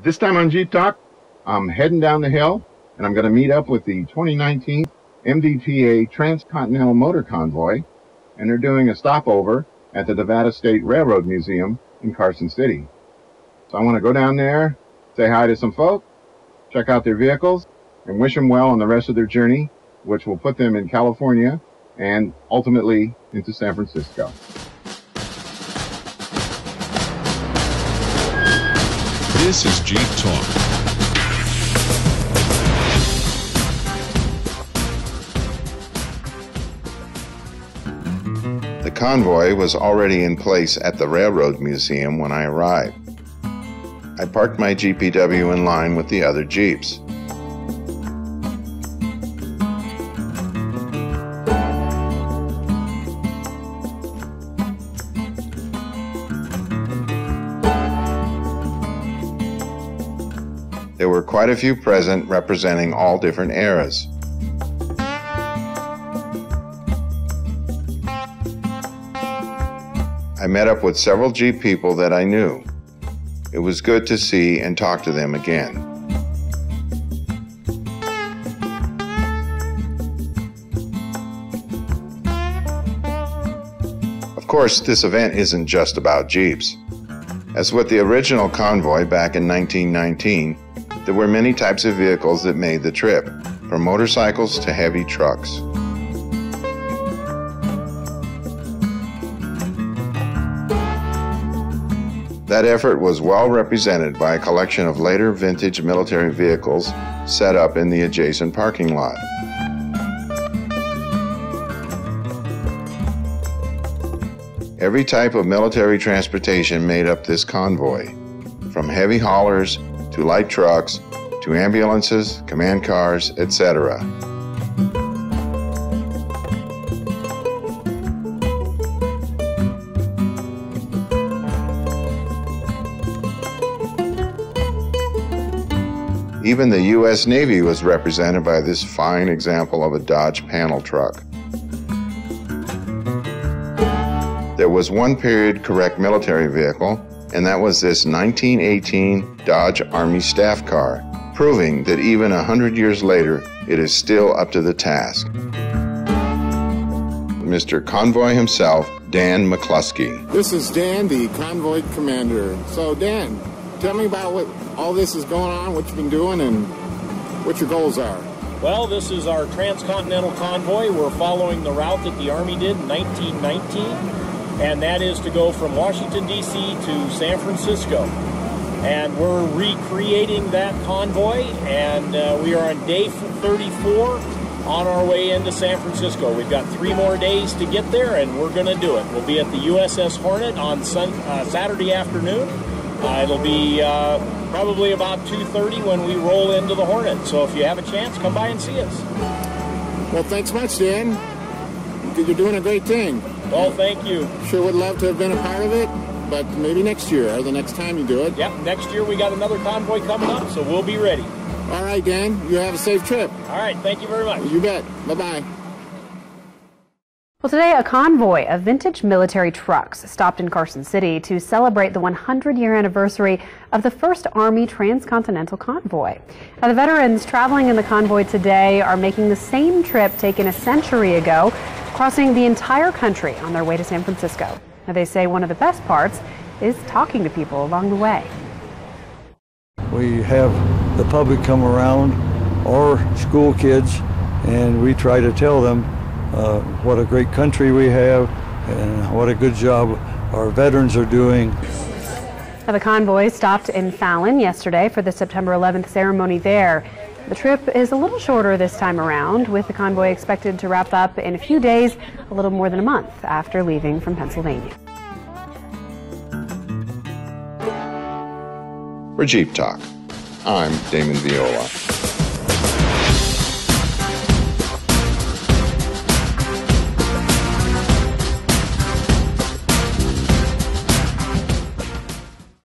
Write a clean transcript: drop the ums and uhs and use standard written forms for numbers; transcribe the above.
This time on Jeep Talk, I'm heading down the hill, and I'm going to meet up with the 2019 MVPA Transcontinental Motor Convoy, and they're doing a stopover at the Nevada State Railroad Museum in Carson City. So I want to go down there, say hi to some folk, check out their vehicles, and wish them well on the rest of their journey, which will put them in California and ultimately into San Francisco. This is Jeep Talk. The convoy was already in place at the Railroad Museum when I arrived. I parked my GPW in line with the other Jeeps. There were quite a few present representing all different eras. I met up with several Jeep people that I knew. It was good to see and talk to them again. Of course, this event isn't just about Jeeps. As with the original convoy back in 1919, there were many types of vehicles that made the trip, from motorcycles to heavy trucks. That effort was well represented by a collection of later vintage military vehicles set up in the adjacent parking lot. Every type of military transportation made up this convoy, from heavy haulers to light trucks to ambulances, command cars, etc. Even the U.S. Navy was represented by this fine example of a Dodge panel truck. There was one period correct military vehicle, and that was this 1918 Dodge Army staff car, proving that even 100 years later, it is still up to the task. Mr. Convoy himself, Dan McCluskey. This is Dan, the convoy commander. So Dan, tell me about what all this is going on, what you've been doing, and what your goals are. Well, this is our transcontinental convoy. We're following the route that the Army did in 1919. And that is to go from Washington, D.C. to San Francisco. And we're recreating that convoy, and we are on day 34 on our way into San Francisco. We've got 3 more days to get there, and we're going to do it. We'll be at the USS Hornet on Saturday afternoon. It'll be probably about 2:30 when we roll into the Hornet. So if you have a chance, come by and see us. Well, thanks much, Dan. You're doing a great thing. Well, thank you. Sure would love to have been a part of it, but maybe next year or the next time you do it. Yep, next year we got another convoy coming up, so we'll be ready. All right, Dan, you have a safe trip. All right, thank you very much. You bet. Bye-bye. Well, today a convoy of vintage military trucks stopped in Carson City to celebrate the 100-year anniversary of the first Army Transcontinental Convoy. Now, the veterans traveling in the convoy today are making the same trip taken a century ago, crossing the entire country on their way to San Francisco. Now, they say one of the best parts is talking to people along the way. We have the public come around, or school kids, and we try to tell them what a great country we have and what a good job our veterans are doing. Now, the convoy stopped in Fallon yesterday for the September 11th ceremony there. The trip is a little shorter this time around, with the convoy expected to wrap up in a few days, a little more than a month after leaving from Pennsylvania. For Jeep Talk, I'm Damon Viola.